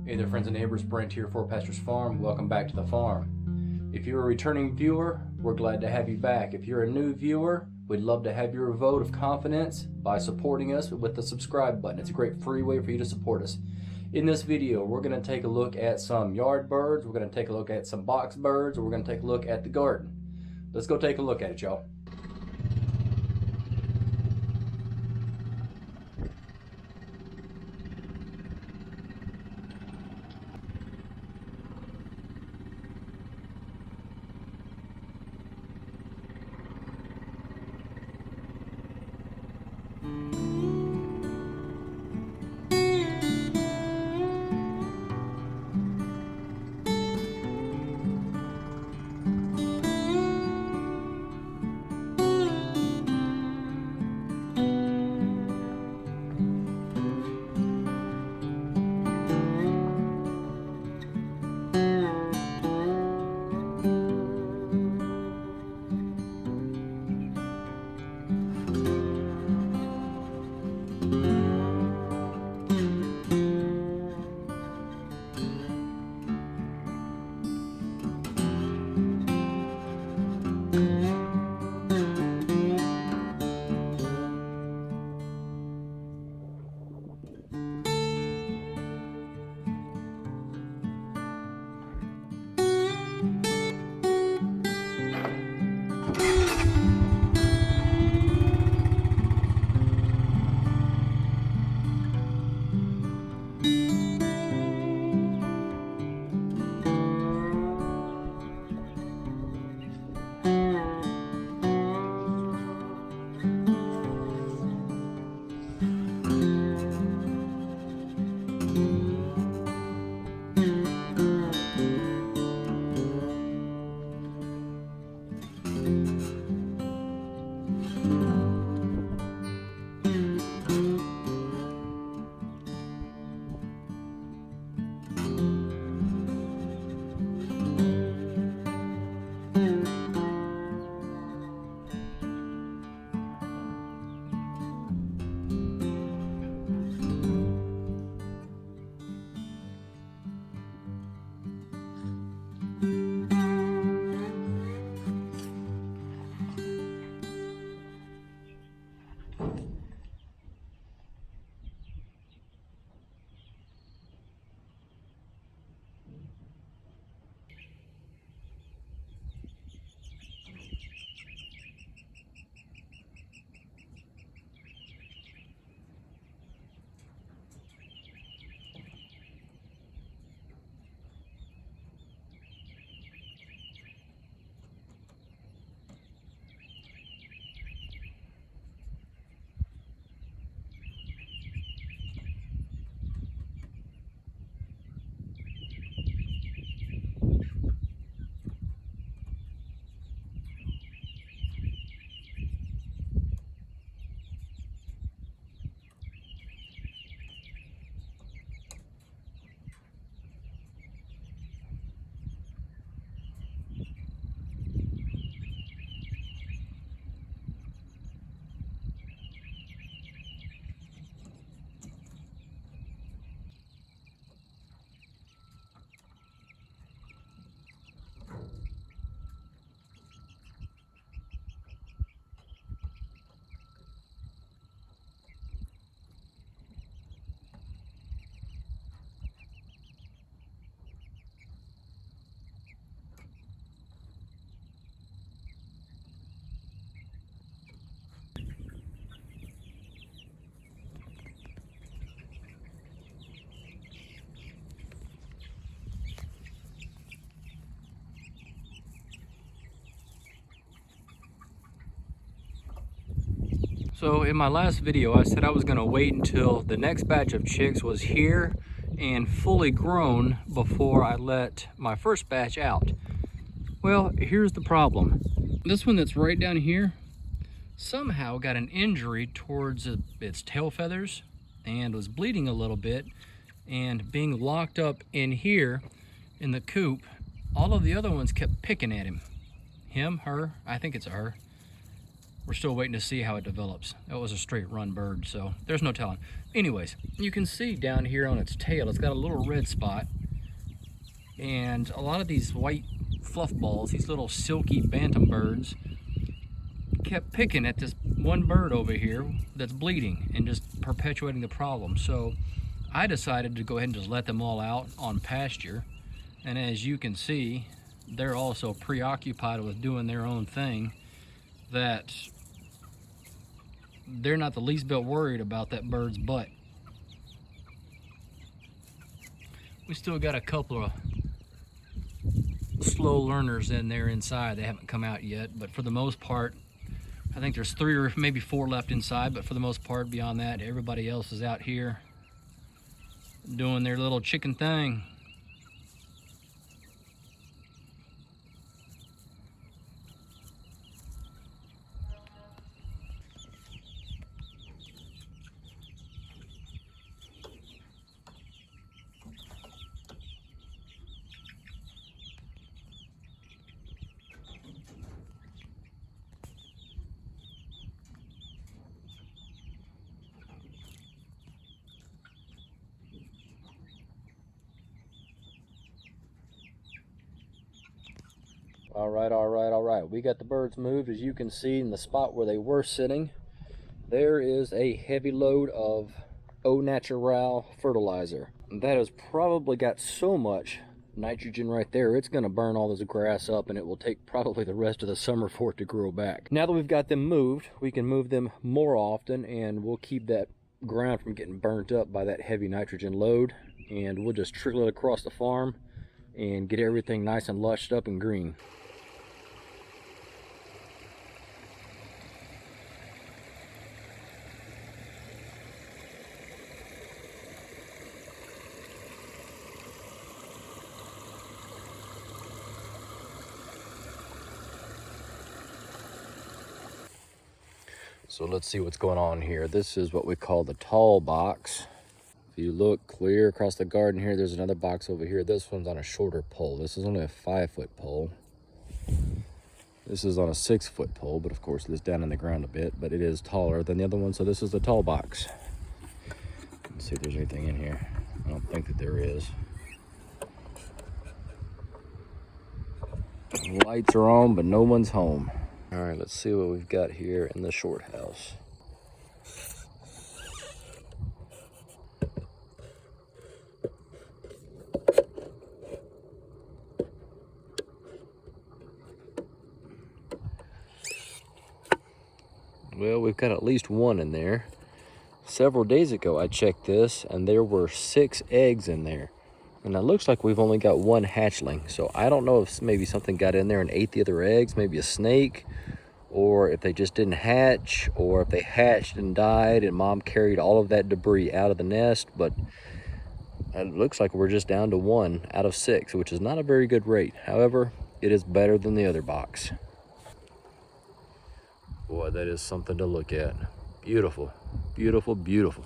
Hey there friends and neighbors, Brent here for Pastor's Farm. Welcome back to the farm. If you're a returning viewer, we're glad to have you back. If you're a new viewer, we'd love to have your vote of confidence by supporting us with the subscribe button. It's a great free way for you to support us. In this video, we're going to take a look at some yard birds, we're going to take a look at some box birds, and we're going to take a look at the garden. Let's go take a look at it, y'all. So in my last video, I said I was gonna wait until the next batch of chicks was here and fully grown before I let my first batch out. Well, here's the problem. This one that's right down here somehow got an injury towards its tail feathers and was bleeding a little bit, and being locked up in here in the coop, all of the other ones kept picking at him. Him, her, I think it's a her. We're still waiting to see how it develops. That was a straight run bird, so there's no telling. Anyways, you can see down here on its tail, it's got a little red spot. And a lot of these white fluff balls, these little silky bantam birds, kept picking at this one bird over here that's bleeding and just perpetuating the problem. So I decided to go ahead and just let them all out on pasture. And as you can see, they're also preoccupied with doing their own thing, that they're not the least bit worried about that bird's butt. We still got a couple of slow learners in there inside. They haven't come out yet, but for the most part, I think there's 3 or maybe 4 left inside, but for the most part, beyond that, everybody else is out here doing their little chicken thing. All right. We got the birds moved. As you can see in the spot where they were sitting, there is a heavy load of au naturel fertilizer. That has probably got so much nitrogen right there, it's going to burn all this grass up, and it will take probably the rest of the summer for it to grow back. Now that we've got them moved, we can move them more often, and we'll keep that ground from getting burnt up by that heavy nitrogen load, and we'll just trickle it across the farm and get everything nice and lushed up and green. So let's see what's going on here. This is what we call the tall box. If you look clear across the garden here, there's another box over here. This one's on a shorter pole. This is only a 5-foot pole. This is on a 6-foot pole, but of course it's down in the ground a bit, but it is taller than the other one. So this is the tall box. Let's see if there's anything in here. I don't think that there is. Lights are on, but no one's home. All right, let's see what we've got here in the short house. Well, we've got at least one in there. Several days ago, I checked this, and there were 6 eggs in there. And it looks like we've only got 1 hatchling. So I don't know if maybe something got in there and ate the other eggs, maybe a snake, or if they just didn't hatch, or if they hatched and died and mom carried all of that debris out of the nest. But it looks like we're just down to 1 out of 6, which is not a very good rate. However, it is better than the other box. Boy, that is something to look at. Beautiful, beautiful, beautiful.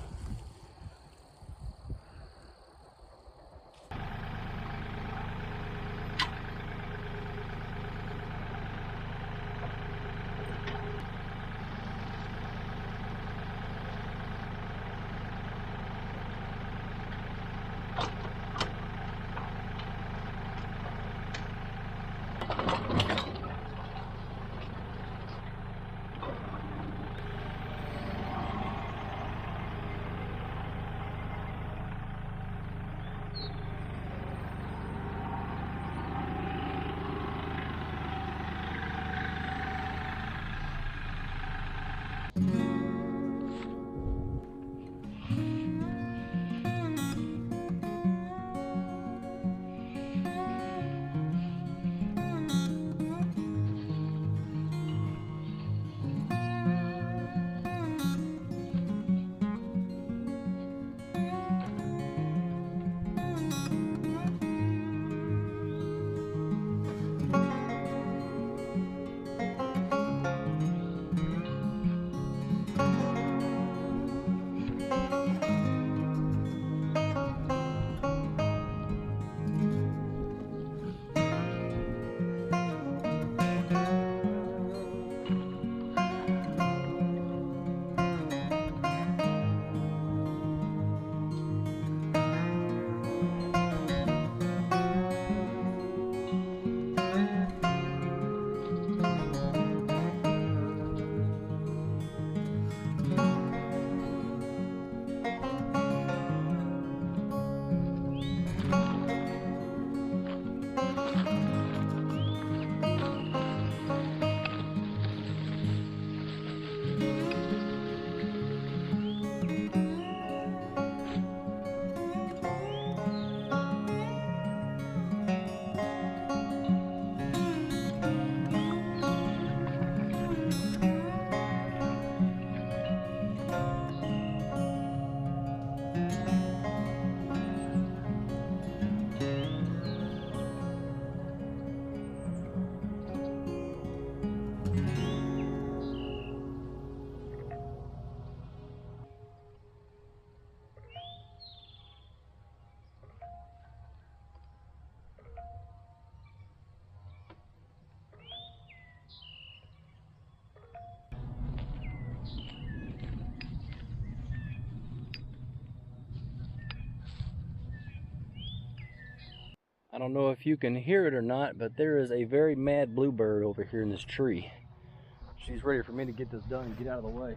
I don't know if you can hear it or not, but there is a very mad bluebird over here in this tree. She's ready for me to get this done and get out of the way.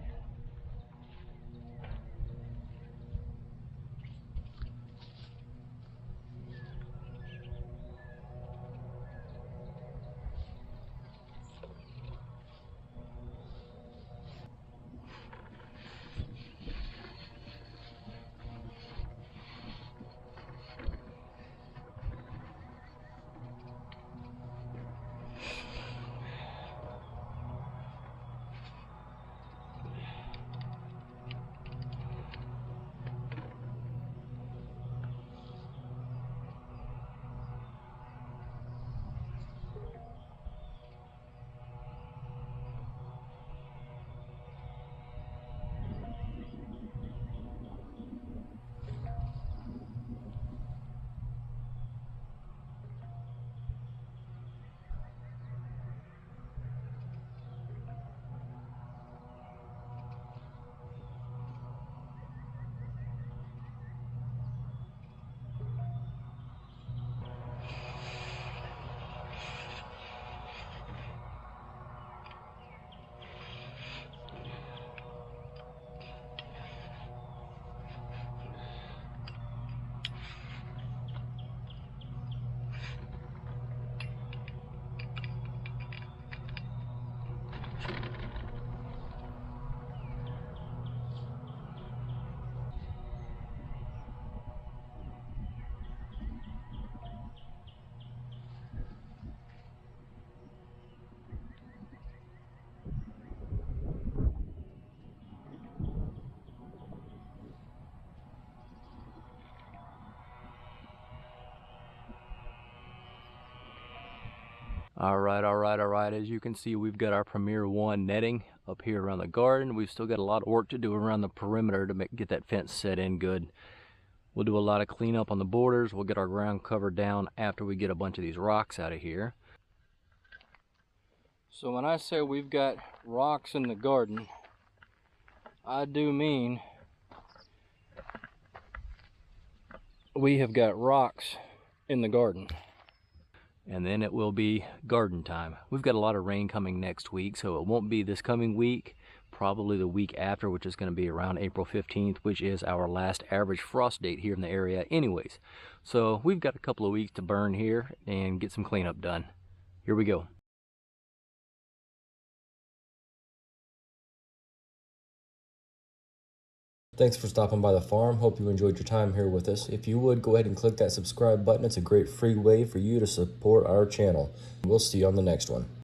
All right. As you can see, we've got our Premier 1 netting up here around the garden. We've still got a lot of work to do around the perimeter to get that fence set in good. We'll do a lot of cleanup on the borders. We'll get our ground cover down after we get a bunch of these rocks out of here. So when I say we've got rocks in the garden, I do mean we have got rocks in the garden. And then it will be garden time. We've got a lot of rain coming next week, so it won't be this coming week, probably the week after, which is going to be around April 15th, which is our last average frost date here in the area anyways. So we've got a couple of weeks to burn here and get some cleanup done. Here we go. Thanks for stopping by the farm. Hope you enjoyed your time here with us. If you would, go ahead and click that subscribe button. It's a great free way for you to support our channel. We'll see you on the next one.